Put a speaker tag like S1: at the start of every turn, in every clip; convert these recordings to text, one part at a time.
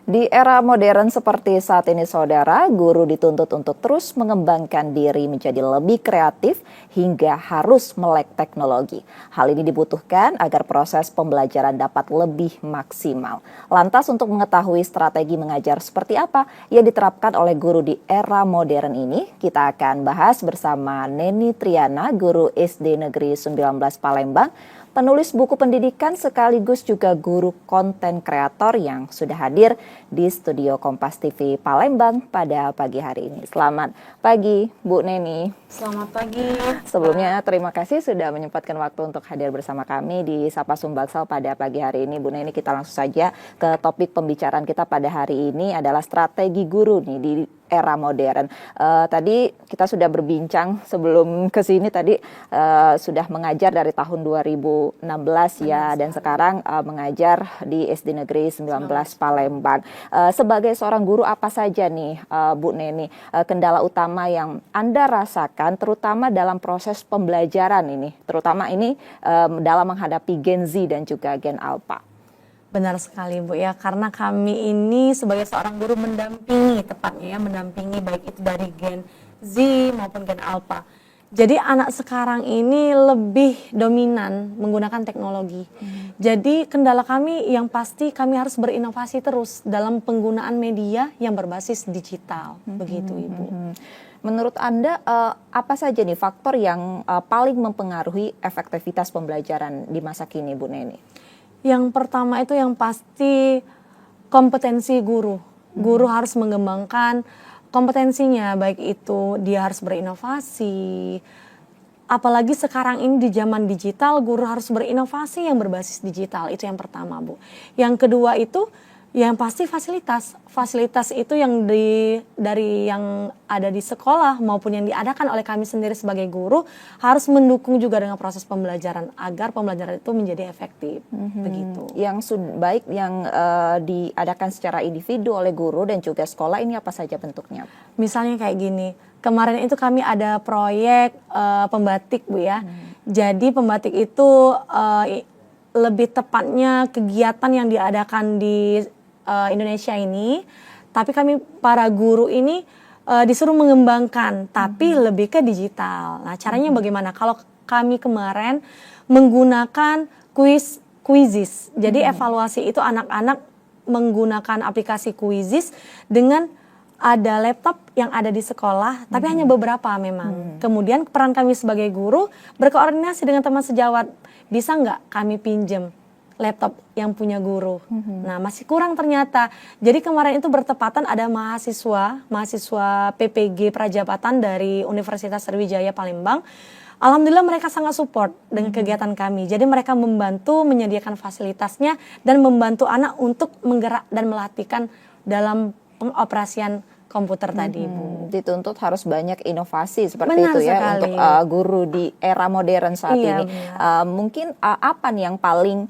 S1: Di era modern seperti saat ini saudara, guru dituntut untuk terus mengembangkan diri menjadi lebih kreatif hingga harus melek teknologi. Hal ini dibutuhkan agar proses pembelajaran dapat lebih maksimal. Lantas untuk mengetahui strategi mengajar seperti apa yang diterapkan oleh guru di era modern ini, kita akan bahas bersama Neni Triana, guru SD Negeri 19 Palembang, penulis buku pendidikan sekaligus juga guru konten kreator yang sudah hadir di studio Kompas TV Palembang pada pagi hari ini. Selamat pagi Bu Neni.
S2: Selamat pagi.
S1: Sebelumnya terima kasih sudah menyempatkan waktu untuk hadir bersama kami di Sapa Sumbaksel pada pagi hari ini. Bu Neni, kita langsung saja ke topik pembicaraan kita pada hari ini adalah strategi guru nih di era modern. Tadi kita sudah berbincang sebelum ke sini tadi sudah mengajar dari tahun 2016 ya, dan sekarang mengajar di SD Negeri 19 Palembang. Sebagai seorang guru, apa saja nih Bu Neni kendala utama yang Anda rasakan terutama dalam proses pembelajaran ini, terutama ini dalam menghadapi Gen Z dan juga Gen Alpha?
S2: Benar sekali Bu ya, karena kami ini sebagai seorang guru mendampingi, tepatnya ya mendampingi baik itu dari Gen Z maupun Gen Alpha. Jadi anak sekarang ini lebih dominan menggunakan teknologi. Jadi kendala kami yang pasti kami harus berinovasi terus dalam penggunaan media yang berbasis digital. Begitu Ibu.
S1: Menurut Anda apa saja nih faktor yang paling mempengaruhi efektivitas pembelajaran di masa kini Bu Neni?
S2: Yang pertama itu yang pasti kompetensi guru. Guru harus mengembangkan kompetensinya, baik itu dia harus berinovasi. Apalagi sekarang ini di zaman digital, guru harus berinovasi yang berbasis digital. Itu yang pertama, Bu. Yang kedua itu yang pasti fasilitas. Fasilitas itu yang dari yang ada di sekolah maupun yang diadakan oleh kami sendiri sebagai guru harus mendukung juga dengan proses pembelajaran agar pembelajaran itu menjadi efektif. Begitu.
S1: Yang baik yang diadakan secara individu oleh guru dan juga sekolah ini apa saja bentuknya?
S2: Misalnya kayak gini, kemarin itu kami ada proyek pembatik Bu ya. Jadi pembatik itu lebih tepatnya kegiatan yang diadakan di Indonesia ini, tapi kami para guru ini disuruh mengembangkan, tapi lebih ke digital. Nah, caranya bagaimana? Kalau kami kemarin menggunakan Quizizz, jadi evaluasi itu anak-anak menggunakan aplikasi Quizizz dengan ada laptop yang ada di sekolah, tapi hanya beberapa memang. Kemudian peran kami sebagai guru berkoordinasi dengan teman sejawat, bisa nggak kami pinjam laptop yang punya guru. Nah, masih kurang ternyata. Jadi kemarin itu bertepatan ada mahasiswa PPG Prajabatan dari Universitas Sriwijaya Palembang. Alhamdulillah mereka sangat support dengan kegiatan kami. Jadi mereka membantu menyediakan fasilitasnya dan membantu anak untuk menggerak dan melatihkan dalam pengoperasian komputer tadi, Bu.
S1: Dituntut harus banyak inovasi seperti
S2: Benar
S1: itu ya
S2: sekali.
S1: untuk guru di era modern saat
S2: Iya,
S1: ini. Mungkin apa nih yang paling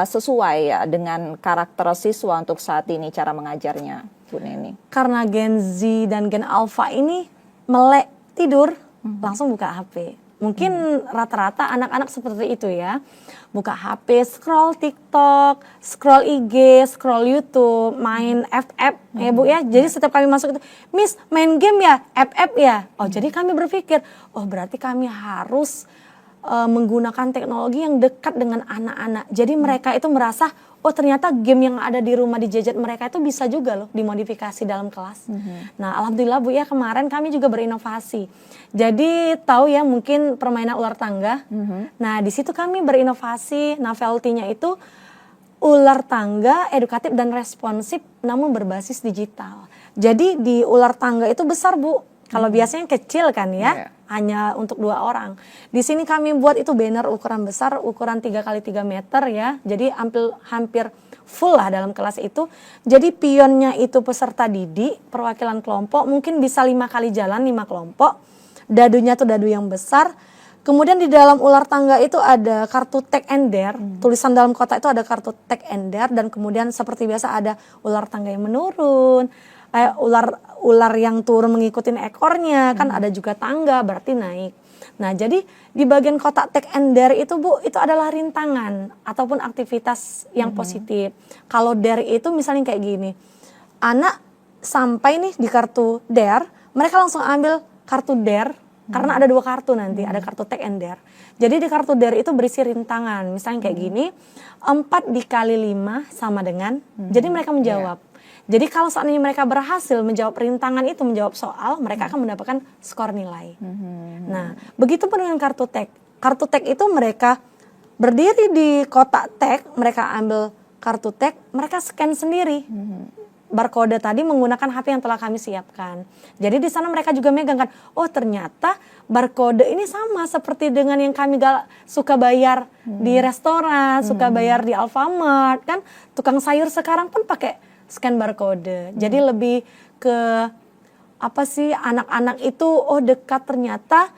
S1: sesuai ya dengan karakter siswa untuk saat ini cara mengajarnya, Bu Neni?
S2: Karena Gen Z dan Gen Alpha ini melek tidur langsung buka HP. Mungkin rata-rata anak-anak seperti itu ya. Buka HP, scroll TikTok, scroll IG, scroll YouTube, main FF ya Bu ya. Jadi setiap kami masuk itu, Miss main game ya, FF ya. Oh jadi kami berpikir, oh berarti kami harus menggunakan teknologi yang dekat dengan anak-anak. Jadi mereka itu merasa, oh ternyata game yang ada di rumah di gadget mereka itu bisa juga loh dimodifikasi dalam kelas. Nah alhamdulillah Bu ya, kemarin kami juga berinovasi. Jadi tahu ya mungkin permainan ular tangga. Nah di situ kami berinovasi, novelty-nya itu ular tangga edukatif dan responsif namun berbasis digital. Jadi di ular tangga itu besar Bu. Kalau biasanya kecil kan ya, hanya untuk 2 orang. Di sini kami buat itu banner ukuran besar, ukuran 3x3 meter ya. Jadi hampir full lah dalam kelas itu. Jadi pionnya itu peserta didik, perwakilan kelompok, mungkin bisa 5 kali jalan, 5 kelompok. Dadunya tuh dadu yang besar. Kemudian di dalam ular tangga itu ada kartu take and dare, tulisan dalam kotak itu ada kartu take and dare, dan kemudian seperti biasa ada ular tangga yang menurun, ular yang turun mengikuti ekornya, kan ada juga tangga berarti naik. Nah jadi di bagian kotak take and dare itu Bu, itu adalah rintangan ataupun aktivitas yang positif. Kalau dare itu misalnya kayak gini, anak sampai nih di kartu DARE, mereka langsung ambil kartu DARE karena ada 2 kartu nanti, ada kartu tag and DARE. Jadi di kartu DARE itu berisi rintangan, misalnya kayak gini, 4 dikali 5 sama dengan, jadi mereka menjawab. Jadi kalau seandainya mereka berhasil menjawab rintangan itu, menjawab soal, mereka akan mendapatkan skor nilai. Nah, begitu pun dengan kartu tag. Kartu tag itu mereka berdiri di kotak tag, mereka ambil kartu tag, mereka scan sendiri. Barcode tadi menggunakan HP yang telah kami siapkan. Jadi di sana mereka juga megang kan, oh ternyata barcode ini sama seperti dengan yang kami suka bayar di restoran, suka bayar di Alfamart, kan tukang sayur sekarang pun pakai scan barcode. Jadi lebih ke apa sih, anak-anak itu oh dekat, ternyata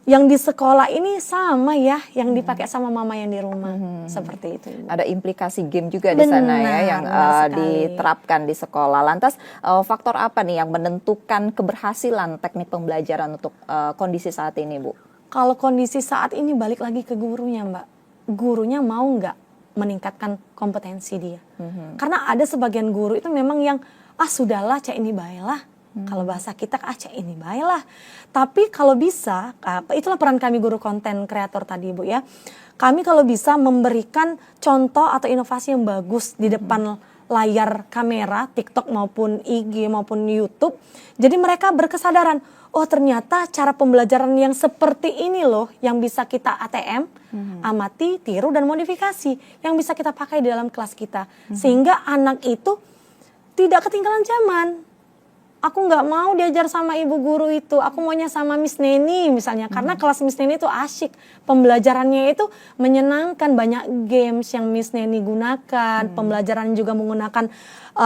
S2: yang di sekolah ini sama ya yang dipakai sama mama yang di rumah. Seperti itu.
S1: Ada implikasi game juga di sana ya yang diterapkan di sekolah. Lantas faktor apa nih yang menentukan keberhasilan teknik pembelajaran untuk kondisi saat ini, Bu?
S2: Kalau kondisi saat ini balik lagi ke gurunya, Mbak. Gurunya mau nggak meningkatkan kompetensi dia? Karena ada sebagian guru itu memang yang sudahlah cek ini baiklah. Kalau bahasa kita cek ini baiklah. Tapi kalau bisa, itulah peran kami guru konten kreator tadi, Bu ya. Kami kalau bisa memberikan contoh atau inovasi yang bagus di depan layar kamera, TikTok maupun IG maupun YouTube. Jadi mereka berkesadaran, oh ternyata cara pembelajaran yang seperti ini loh yang bisa kita ATM, amati, tiru dan modifikasi yang bisa kita pakai di dalam kelas kita. Sehingga anak itu tidak ketinggalan zaman. Aku nggak mau diajar sama ibu guru itu, aku maunya sama Miss Neni misalnya, karena kelas Miss Neni itu asyik, pembelajarannya itu menyenangkan, banyak games yang Miss Neni gunakan, pembelajaran juga menggunakan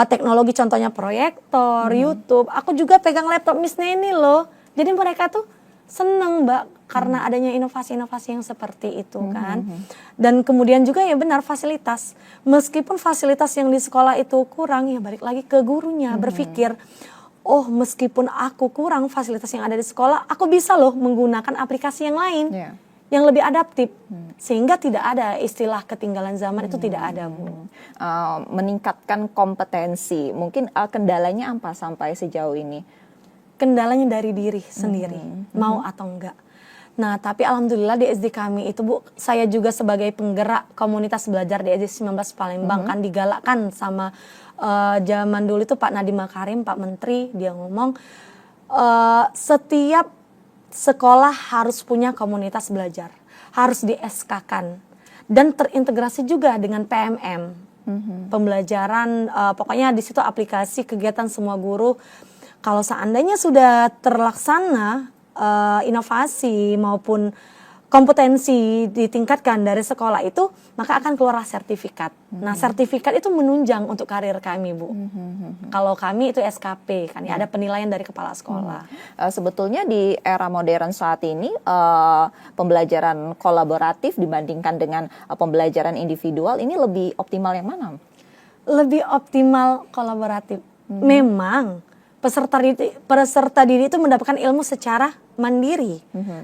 S2: teknologi contohnya proyektor, YouTube, aku juga pegang laptop Miss Neni loh, jadi mereka tuh seneng Mbak, karena adanya inovasi-inovasi yang seperti itu kan. Dan kemudian juga ya benar fasilitas, meskipun fasilitas yang di sekolah itu kurang, ya balik lagi ke gurunya, berpikir, oh meskipun aku kurang fasilitas yang ada di sekolah, aku bisa loh menggunakan aplikasi yang lain yang lebih adaptif, sehingga tidak ada istilah ketinggalan zaman, itu tidak ada, Bu.
S1: Meningkatkan kompetensi, mungkin kendalanya apa sampai sejauh ini?
S2: Kendalanya dari diri sendiri, mau atau enggak. Nah, tapi alhamdulillah di SD kami itu, Bu, saya juga sebagai penggerak komunitas belajar di SD 19 Palembang kan digalakkan sama zaman dulu itu Pak Nadiem Makarim, Pak Menteri, dia ngomong setiap sekolah harus punya komunitas belajar, harus di SK-kan dan terintegrasi juga dengan PMM, pembelajaran, pokoknya di situ aplikasi kegiatan semua guru. Kalau seandainya sudah terlaksana inovasi maupun kompetensi ditingkatkan dari sekolah itu, maka akan keluar sertifikat. Nah, sertifikat itu menunjang untuk karir kami, Bu. Kalau kami itu SKP, kan ya ada penilaian dari kepala sekolah.
S1: Sebetulnya di era modern saat ini, pembelajaran kolaboratif dibandingkan dengan pembelajaran individual, ini lebih optimal yang mana?
S2: Lebih optimal kolaboratif. Memang peserta didik itu mendapatkan ilmu secara mandiri.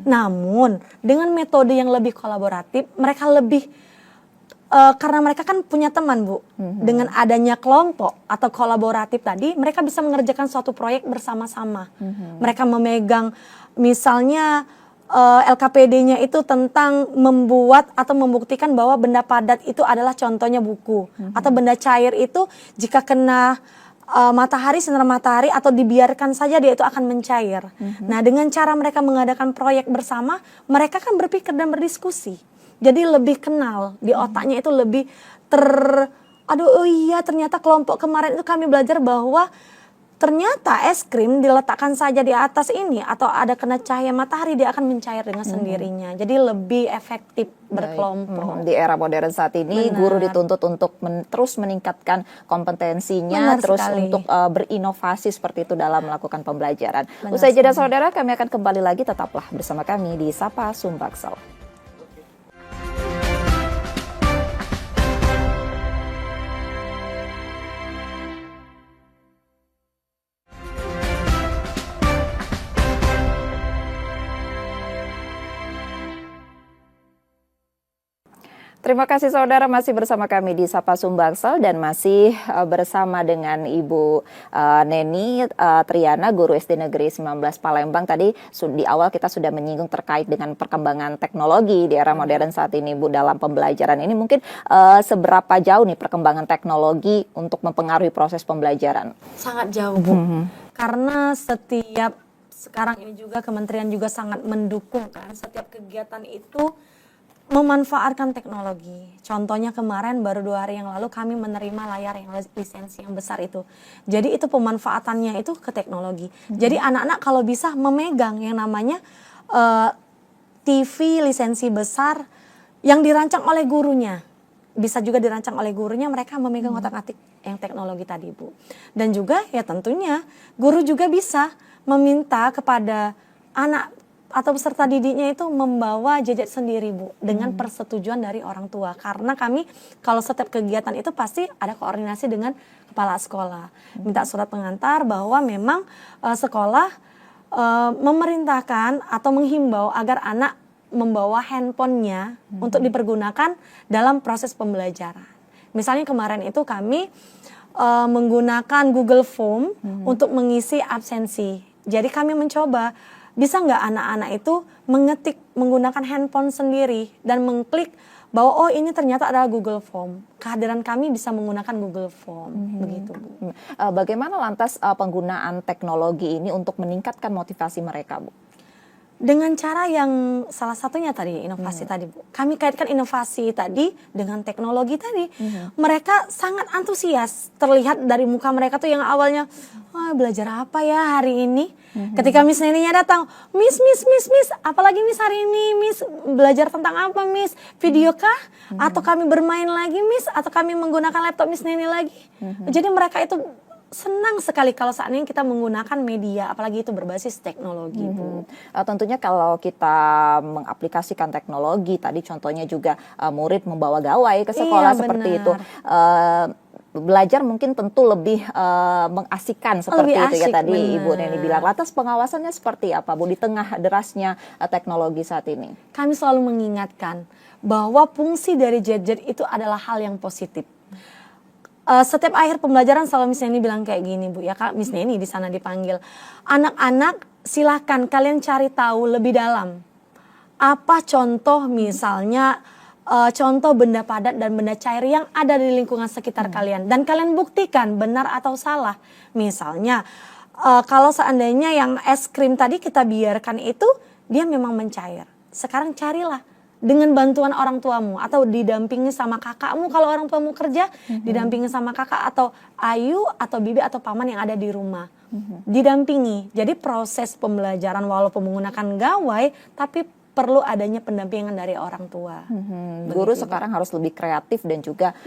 S2: Namun dengan metode yang lebih kolaboratif, mereka lebih karena mereka kan punya teman, Bu. Dengan adanya kelompok atau kolaboratif tadi, mereka bisa mengerjakan suatu proyek bersama-sama. Mereka memegang misalnya LKPD-nya itu tentang membuat atau membuktikan bahwa benda padat itu adalah contohnya buku, atau benda cair itu jika kena matahari, sinar matahari atau dibiarkan saja dia itu akan mencair. Nah, dengan cara mereka mengadakan proyek bersama, mereka kan berpikir dan berdiskusi. Jadi lebih kenal, di otaknya itu lebih oh iya ternyata kelompok kemarin itu kami belajar bahwa ternyata es krim diletakkan saja di atas ini atau ada kena cahaya matahari dia akan mencair dengan sendirinya. Jadi lebih efektif berkelompok.
S1: Di era modern saat ini, guru dituntut untuk terus meningkatkan kompetensinya, terus untuk berinovasi seperti itu dalam melakukan pembelajaran. Usai jeda saudara, kami akan kembali lagi, tetaplah bersama kami di Sapa Sumbaksel. Terima kasih saudara, masih bersama kami di Sapa Sumbangsel dan masih bersama dengan Ibu Neni Triana, guru SD Negeri 19 Palembang. Tadi di awal kita sudah menyinggung terkait dengan perkembangan teknologi di era modern saat ini, Bu, dalam pembelajaran ini. Mungkin seberapa jauh nih perkembangan teknologi untuk mempengaruhi proses pembelajaran?
S2: Sangat jauh, Bu. Karena sekarang ini juga kementerian juga sangat mendukung kan, setiap kegiatan itu memanfaatkan teknologi. Contohnya kemarin baru 2 hari yang lalu kami menerima layar yang lisensi yang besar itu. Jadi itu pemanfaatannya itu ke teknologi. Jadi anak-anak kalau bisa memegang yang namanya TV lisensi besar yang dirancang oleh gurunya. Bisa juga dirancang oleh gurunya, mereka memegang otak-atik yang teknologi tadi, Bu. Dan juga ya tentunya guru juga bisa meminta kepada anak atau peserta didiknya itu membawa gadget sendiri, Bu, dengan persetujuan dari orang tua. Karena kami kalau setiap kegiatan itu pasti ada koordinasi dengan kepala sekolah. Minta surat pengantar bahwa memang sekolah memerintahkan atau menghimbau agar anak membawa handphonenya untuk dipergunakan dalam proses pembelajaran. Misalnya kemarin itu kami menggunakan Google Form untuk mengisi absensi. Jadi kami mencoba, bisa nggak anak-anak itu mengetik menggunakan handphone sendiri dan mengklik bahwa oh ini ternyata adalah Google Form. Kehadiran kami bisa menggunakan Google Form, begitu, Bu.
S1: Bagaimana lantas penggunaan teknologi ini untuk meningkatkan motivasi mereka, Bu?
S2: Dengan cara yang salah satunya tadi inovasi tadi, Bu. Kami kaitkan inovasi tadi dengan teknologi tadi. Mereka sangat antusias. Terlihat dari muka mereka tuh yang awalnya belajar apa ya hari ini. Ketika Miss Neninya datang, Miss, apalagi Miss hari ini, Miss belajar tentang apa, Miss? Video kah? Atau kami bermain lagi, Miss? Atau kami menggunakan laptop Miss Neni lagi? Jadi mereka itu senang sekali kalau saat ini kita menggunakan media, apalagi itu berbasis teknologi, Bu.
S1: Tentunya kalau kita mengaplikasikan teknologi, tadi contohnya juga murid membawa gawai ke sekolah seperti itu. Belajar mungkin tentu lebih mengasihkan seperti itu ya tadi Ibu Neni bilang. Lantas pengawasannya seperti apa, Bu, di tengah derasnya teknologi saat ini?
S2: Kami selalu mengingatkan bahwa fungsi dari gadget itu adalah hal yang positif. Setiap akhir pembelajaran selalu Miss Neni bilang kayak gini, Bu, ya Kak, Miss Neni di sana dipanggil. Anak-anak silahkan kalian cari tahu lebih dalam. Apa contoh misalnya contoh benda padat dan benda cair yang ada di lingkungan sekitar kalian. Dan kalian buktikan benar atau salah. Misalnya kalau seandainya yang es krim tadi kita biarkan itu dia memang mencair. Sekarang carilah dengan bantuan orang tuamu atau didampingi sama kakakmu kalau orang tuamu kerja, didampingi sama kakak atau ayu atau bibi atau paman yang ada di rumah. Didampingi. Jadi proses pembelajaran walaupun menggunakan gawai tapi perlu adanya pendampingan dari orang tua.
S1: Guru sekarang harus lebih kreatif dan juga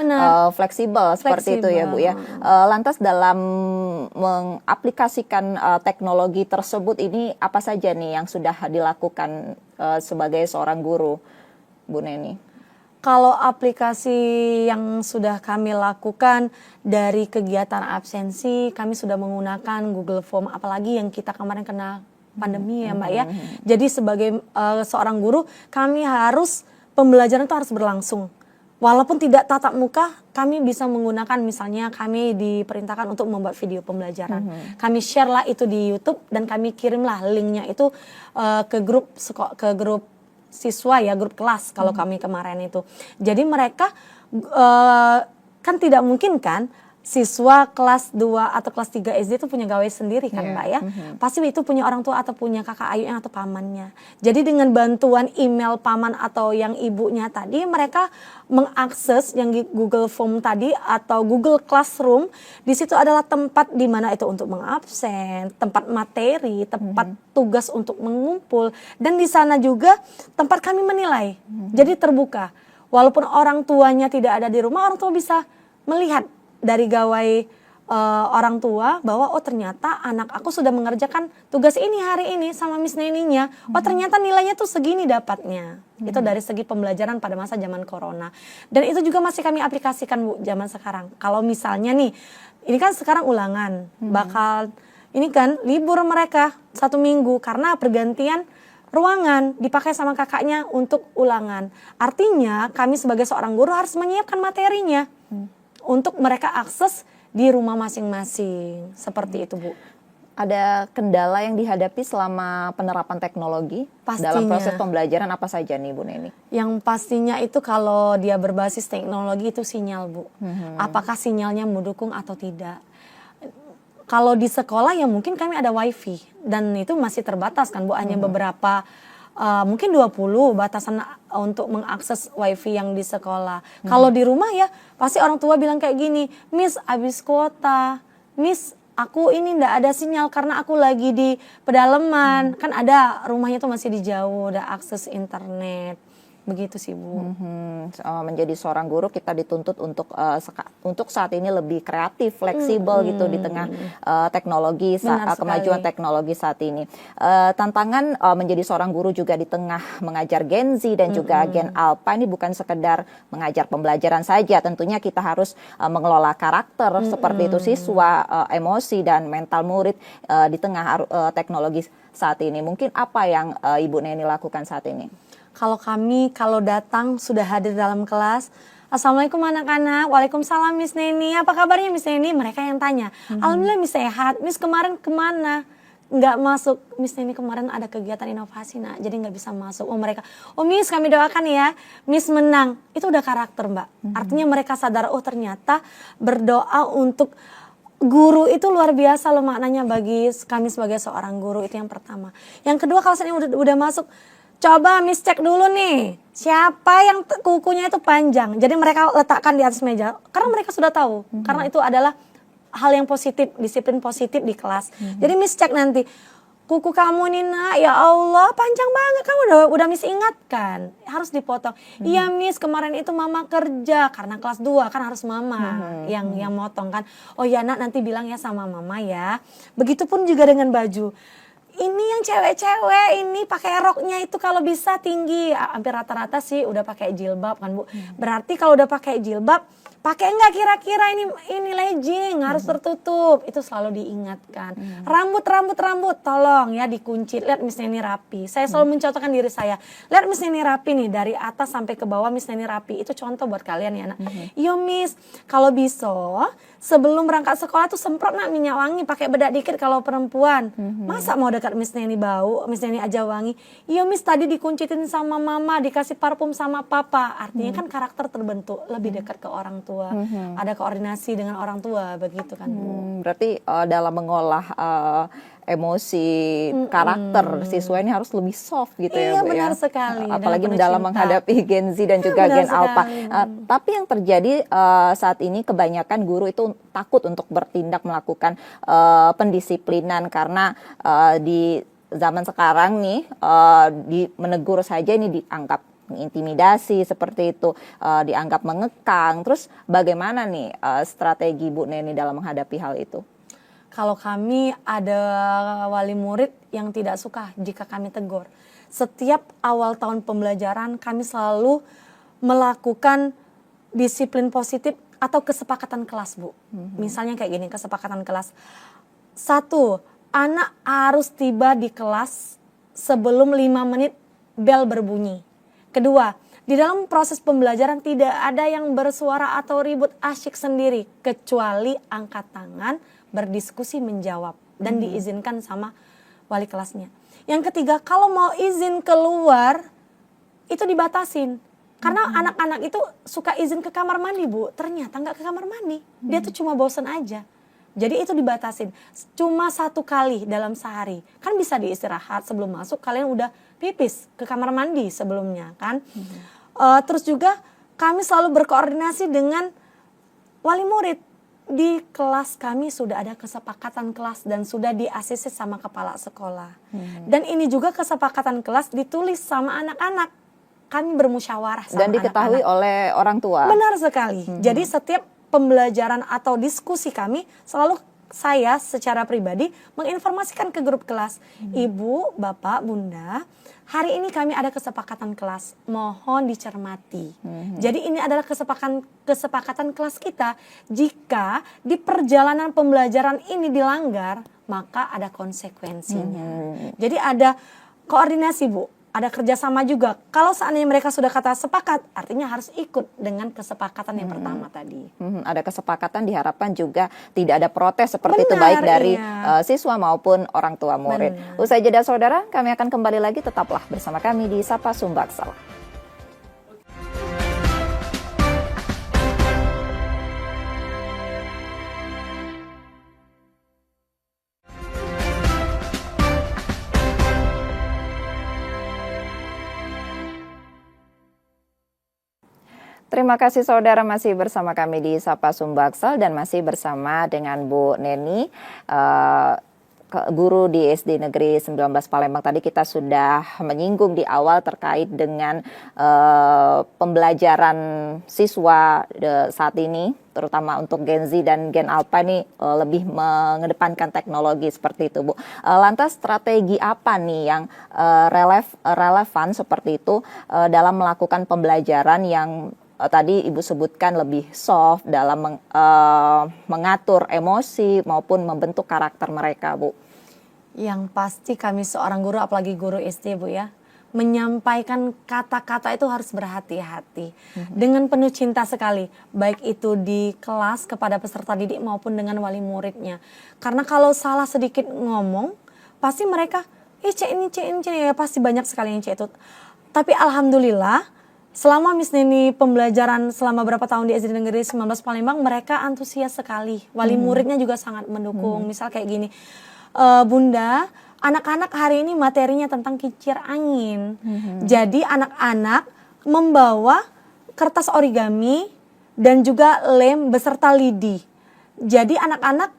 S1: fleksibel seperti itu ya, Bu, ya. Lantas dalam mengaplikasikan teknologi tersebut ini apa saja nih yang sudah dilakukan sebagai seorang guru, Bu Neni?
S2: Kalau aplikasi yang sudah kami lakukan dari kegiatan absensi, kami sudah menggunakan Google Form, apalagi yang kita kemarin kena pandemi ya Mbak ya. Jadi sebagai seorang guru, kami harus pembelajaran itu harus berlangsung. Walaupun tidak tatap muka, kami bisa menggunakan, misalnya kami diperintahkan untuk membuat video pembelajaran. Kami share lah itu di YouTube dan kami kirimlah linknya itu ke grup siswa ya, grup kelas kalau kami kemarin itu. Jadi mereka kan tidak mungkin kan siswa kelas 2 atau kelas 3 SD itu punya gawai sendiri kan Mbak ya. Pasti itu punya orang tua atau punya kakak ayunya atau pamannya. Jadi dengan bantuan email paman atau yang ibunya tadi, mereka mengakses yang Google Form tadi atau Google Classroom. Di situ adalah tempat di mana itu untuk mengabsen, tempat materi, tempat tugas untuk mengumpul, dan di sana juga tempat kami menilai. Jadi terbuka. Walaupun orang tuanya tidak ada di rumah, orang tua bisa melihat dari gawai orang tua bahwa oh ternyata anak aku sudah mengerjakan tugas ini hari ini sama Miss Neninya. Oh ternyata nilainya tuh segini dapatnya. Itu dari segi pembelajaran pada masa zaman corona. Dan itu juga masih kami aplikasikan, Bu, zaman sekarang. Kalau misalnya nih, ini kan sekarang ulangan, bakal ini kan libur mereka 1 minggu karena pergantian ruangan dipakai sama kakaknya untuk ulangan. Artinya kami sebagai seorang guru harus menyiapkan materinya untuk mereka akses di rumah masing-masing. Seperti itu, Bu.
S1: Ada kendala yang dihadapi selama penerapan teknologi
S2: Pastinya.
S1: dalam proses pembelajaran apa saja nih Bu Neni?
S2: Yang pastinya itu kalau dia berbasis teknologi itu sinyal, Bu. Apakah sinyalnya mendukung atau tidak? Kalau di sekolah ya mungkin kami ada wifi dan itu masih terbatas kan, Bu, hanya beberapa mungkin 20 batasan untuk mengakses wifi yang di sekolah. Kalau di rumah ya pasti orang tua bilang kayak gini, Miss habis kuota, Miss aku ini ndak ada sinyal karena aku lagi di pedalaman. Kan ada rumahnya tuh masih di jauh, ada akses internet. Begitu sih, Bu.
S1: Menjadi seorang guru kita dituntut untuk saat ini lebih kreatif, fleksibel gitu di tengah teknologi, kemajuan teknologi saat ini. Tantangan menjadi seorang guru juga di tengah mengajar Gen Z dan juga Gen Alpha ini bukan sekedar mengajar pembelajaran saja. Tentunya kita harus mengelola karakter seperti itu siswa, emosi dan mental murid di tengah teknologi saat ini. Mungkin apa yang Ibu Neni lakukan saat ini?
S2: Kalau kami kalau datang sudah hadir dalam kelas, Assalamualaikum anak-anak, Waalaikumsalam Miss Neni, apa kabarnya Miss Neni? Mereka yang tanya, Alhamdulillah Miss sehat, Miss kemarin kemana? Nggak masuk, Miss Neni kemarin ada kegiatan inovasi nak, jadi nggak bisa masuk. Oh mereka, oh Miss kami doakan ya, Miss menang. Itu udah karakter Mbak, artinya mereka sadar, oh ternyata berdoa untuk guru itu luar biasa loh maknanya bagi kami sebagai seorang guru, itu yang pertama. Yang kedua kalau saya udah masuk, coba Miss cek dulu nih, siapa yang kukunya itu panjang. Jadi mereka letakkan di atas meja, karena mereka sudah tahu. Karena itu adalah hal yang positif, disiplin positif di kelas. Jadi Miss cek nanti, kuku kamu nih nak, ya Allah panjang banget. Kamu udah Miss ingatkan, harus dipotong. Iya Miss, kemarin itu mama kerja, karena kelas 2 kan harus mama yang motong kan. Oh ya nak, nanti bilang ya sama mama ya. Begitupun juga dengan baju. Ini yang cewek-cewek ini pakai roknya itu kalau bisa tinggi, hampir rata-rata sih udah pakai jilbab kan Bu. Berarti kalau udah pakai jilbab, pakai enggak kira-kira ini legging harus tertutup, itu selalu diingatkan. Rambut tolong ya dikunci, lihat Miss Neni rapi. Saya selalu mencontohkan diri saya, lihat Miss Neni rapi nih dari atas sampai ke bawah, Miss Neni rapi. Itu contoh buat kalian ya nak. Yo Miss, kalau bisa sebelum berangkat sekolah tuh semprot nak minyak wangi, pakai bedak dikit kalau perempuan. Masa mau dekat Miss Neni bau, Miss Neni aja wangi. Iya Miss tadi dikuncitin sama mama, dikasih parfum sama papa. Artinya kan karakter terbentuk, lebih dekat ke orang tua. Ada koordinasi dengan orang tua, begitu kan Bu.
S1: Berarti dalam mengolah emosi karakter siswa ini harus lebih soft gitu ya Bu ya. Iya
S2: benar sekali.
S1: Apalagi dalam menghadapi Gen Z dan juga Gen Alpha. Tapi yang terjadi saat ini kebanyakan guru itu takut untuk bertindak melakukan pendisiplinan karena di zaman sekarang nih menegur saja ini dianggap intimidasi seperti itu, dianggap mengekang. Terus bagaimana nih strategi Bu Neni dalam menghadapi hal itu?
S2: Kalau kami ada wali murid yang tidak suka jika kami tegur. Setiap awal tahun pembelajaran kami selalu melakukan disiplin positif atau kesepakatan kelas Bu. Misalnya kayak gini, kesepakatan kelas. 1, anak harus tiba di kelas sebelum 5 menit bel berbunyi. Kedua, di dalam proses pembelajaran tidak ada yang bersuara atau ribut asyik sendiri, kecuali angkat tangan, berdiskusi, menjawab, dan diizinkan sama wali kelasnya. Yang ketiga, kalau mau izin keluar, itu dibatasin. Karena anak-anak itu suka izin ke kamar mandi Bu, ternyata nggak ke kamar mandi, dia tuh cuma bosan aja. Jadi itu dibatasin, cuma 1 kali dalam sehari. Kan bisa diistirahat sebelum masuk, kalian udah pipis ke kamar mandi sebelumnya kan. Terus juga kami selalu berkoordinasi dengan wali murid. Di kelas kami sudah ada kesepakatan kelas dan sudah di-ACC sama kepala sekolah. Dan ini juga kesepakatan kelas ditulis sama anak-anak. Kami bermusyawarah sama
S1: dan diketahui
S2: anak-anak
S1: oleh orang tua.
S2: Benar sekali. Jadi setiap pembelajaran atau diskusi kami selalu saya secara pribadi menginformasikan ke grup kelas. Ibu, Bapak, Bunda, hari ini kami ada kesepakatan kelas, mohon dicermati. Jadi ini adalah kesepakatan kelas kita. Jika di perjalanan pembelajaran ini dilanggar, maka ada konsekuensinya. Jadi ada koordinasi Bu, ada kerjasama juga. Kalau seandainya mereka sudah kata sepakat, artinya harus ikut dengan kesepakatan yang pertama tadi.
S1: Ada kesepakatan, diharapkan juga tidak ada protes seperti itu,
S2: Benar,
S1: baik dari
S2: iya.
S1: siswa maupun orang tua murid.
S2: Benar.
S1: Usai jeda saudara, kami akan kembali lagi, tetaplah bersama kami di Sapa Sumbaksal. Terima kasih saudara, masih bersama kami di Sapa Sumbaksal dan masih bersama dengan Bu Neni, guru di SD Negeri 19 Palembang. Tadi kita sudah menyinggung di awal terkait dengan pembelajaran siswa saat ini, terutama untuk Gen Z dan Gen Alpha ini lebih mengedepankan teknologi seperti itu, Bu. Lantas strategi apa nih yang relevan seperti itu dalam melakukan pembelajaran yang tadi Ibu sebutkan lebih soft dalam mengatur emosi maupun membentuk karakter mereka, Bu?
S2: Yang pasti kami seorang guru, apalagi guru SD Bu ya, menyampaikan kata-kata itu harus berhati-hati. Dengan penuh cinta sekali, baik itu di kelas kepada peserta didik maupun dengan wali muridnya. Karena kalau salah sedikit ngomong, pasti mereka, cek ini, ya pasti banyak sekali yang cek itu. Tapi alhamdulillah, selama Miss Neni pembelajaran selama berapa tahun di SD Negeri 19 Palembang, mereka antusias sekali. Wali muridnya juga sangat mendukung. Misal kayak gini, Bunda, anak-anak hari ini materinya tentang kincir angin. Jadi anak-anak membawa kertas origami dan juga lem beserta lidi. Jadi anak-anak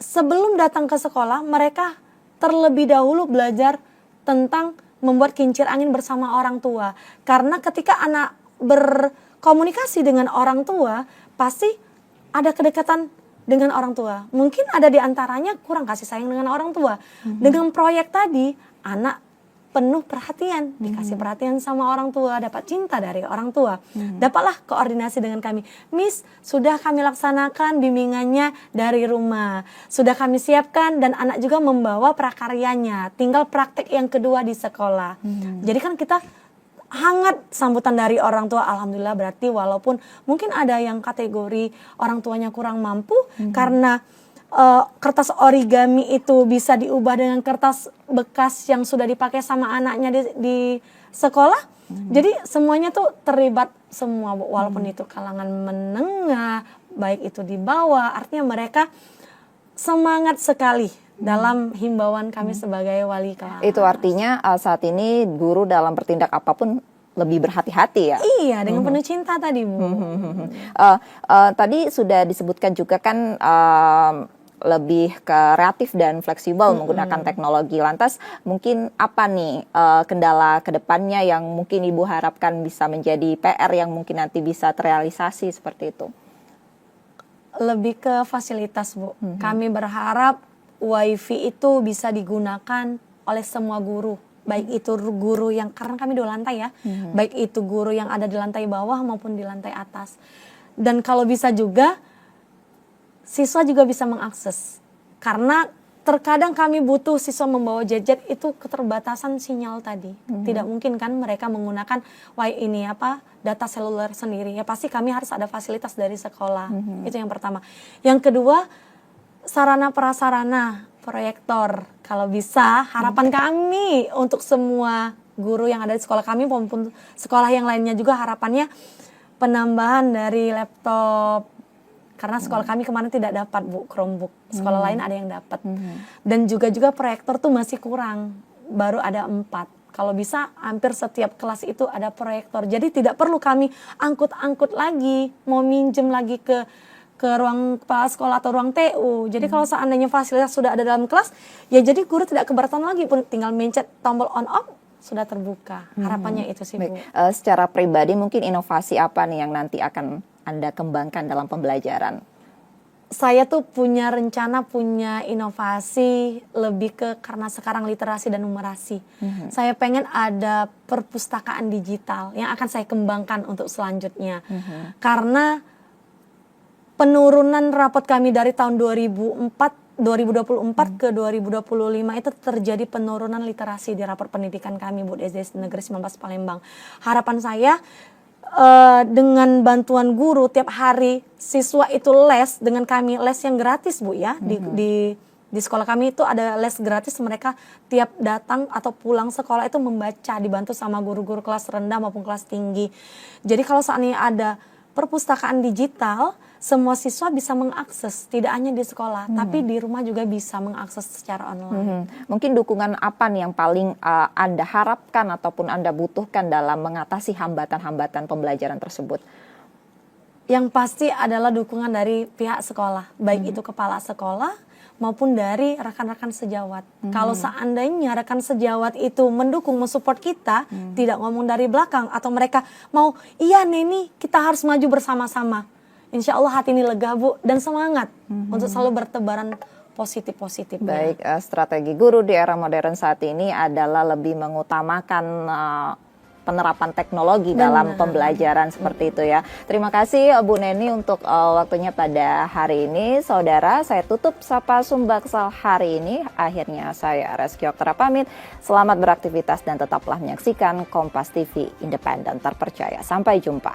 S2: sebelum datang ke sekolah, mereka terlebih dahulu belajar tentang membuat kincir angin bersama orang tua. Karena ketika anak berkomunikasi dengan orang tua, pasti ada kedekatan dengan orang tua. Mungkin ada di antaranya kurang kasih sayang dengan orang tua. Dengan proyek tadi, anak penuh perhatian, dikasih perhatian sama orang tua, dapat cinta dari orang tua. Dapatlah koordinasi dengan kami. Miss, sudah kami laksanakan bimbingannya dari rumah. Sudah kami siapkan dan anak juga membawa prakaryanya. Tinggal praktek yang kedua di sekolah. Jadi kan kita hangat sambutan dari orang tua. Alhamdulillah, berarti walaupun mungkin ada yang kategori orang tuanya kurang mampu karena kertas origami itu bisa diubah dengan kertas bekas yang sudah dipakai sama anaknya di sekolah. Jadi semuanya tuh terlibat semua, walaupun itu kalangan menengah, baik itu di bawah. Artinya mereka semangat sekali dalam himbauan kami sebagai wali kelas.
S1: Itu artinya saat ini guru dalam bertindak apapun lebih berhati-hati ya?
S2: Iya, dengan penuh cinta tadi, Bu.
S1: Tadi sudah disebutkan juga kan lebih kreatif dan fleksibel menggunakan teknologi. Lantas mungkin apa nih kendala kedepannya yang mungkin Ibu harapkan bisa menjadi PR yang mungkin nanti bisa terrealisasi seperti itu?
S2: Lebih ke fasilitas, Bu. Kami berharap WiFi itu bisa digunakan oleh semua guru. Baik itu guru yang, karena kami 2 lantai ya, baik itu guru yang ada di lantai bawah maupun di lantai atas. Dan kalau bisa juga, siswa juga bisa mengakses. Karena terkadang kami butuh siswa membawa gadget, itu keterbatasan sinyal tadi. Tidak mungkin kan mereka menggunakan data seluler sendiri. Ya pasti kami harus ada fasilitas dari sekolah. Itu yang pertama. Yang kedua, sarana prasarana, proyektor. Kalau bisa, harapan kami untuk semua guru yang ada di sekolah kami maupun sekolah yang lainnya juga, harapannya penambahan dari laptop. Karena sekolah kami kemarin tidak dapat, Bu, Chromebook. Sekolah lain ada yang dapat. Dan juga proyektor tuh masih kurang. Baru ada 4. Kalau bisa hampir setiap kelas itu ada proyektor. Jadi tidak perlu kami angkut-angkut lagi, mau minjem lagi ke ruang kepala sekolah atau ruang TU. Jadi kalau seandainya fasilitas sudah ada dalam kelas, ya jadi guru tidak keberatan lagi, pun tinggal mencet tombol on off, sudah terbuka. Harapannya itu sih, Bu.
S1: Secara pribadi mungkin inovasi apa nih yang nanti akan Anda kembangkan dalam pembelajaran?
S2: Saya tuh punya rencana, punya inovasi lebih ke, karena sekarang literasi dan numerasi. Saya pengen ada perpustakaan digital yang akan saya kembangkan untuk selanjutnya. Karena penurunan rapot kami dari tahun 2004 2024 ke 2025 itu terjadi penurunan literasi di rapor pendidikan kami Bu di SD Negeri 19 Palembang. Harapan saya dengan bantuan guru tiap hari siswa itu les dengan kami, les yang gratis Bu ya, di sekolah kami itu ada les gratis, mereka tiap datang atau pulang sekolah itu membaca, dibantu sama guru-guru kelas rendah maupun kelas tinggi. Jadi kalau saat ini ada perpustakaan digital, semua siswa bisa mengakses, tidak hanya di sekolah, tapi di rumah juga bisa mengakses secara online.
S1: Mungkin dukungan apa nih yang paling Anda harapkan ataupun Anda butuhkan dalam mengatasi hambatan-hambatan pembelajaran tersebut?
S2: Yang pasti adalah dukungan dari pihak sekolah, baik itu kepala sekolah maupun dari rekan-rekan sejawat. Kalau seandainya rekan sejawat itu mendukung, mensupport kita, tidak ngomong dari belakang, atau mereka mau, iya Neni, kita harus maju bersama-sama. Insya Allah hati ini lega Bu, dan semangat untuk selalu bertebaran positif-positifnya.
S1: Baik, strategi guru di era modern saat ini adalah lebih mengutamakan penerapan teknologi dalam pembelajaran seperti itu ya. Terima kasih Bu Neni untuk waktunya pada hari ini. Saudara, saya tutup Sapa Sumbaksal hari ini. Akhirnya saya Reski Oktara pamit. Selamat beraktivitas dan tetaplah menyaksikan Kompas TV Independen Terpercaya. Sampai jumpa.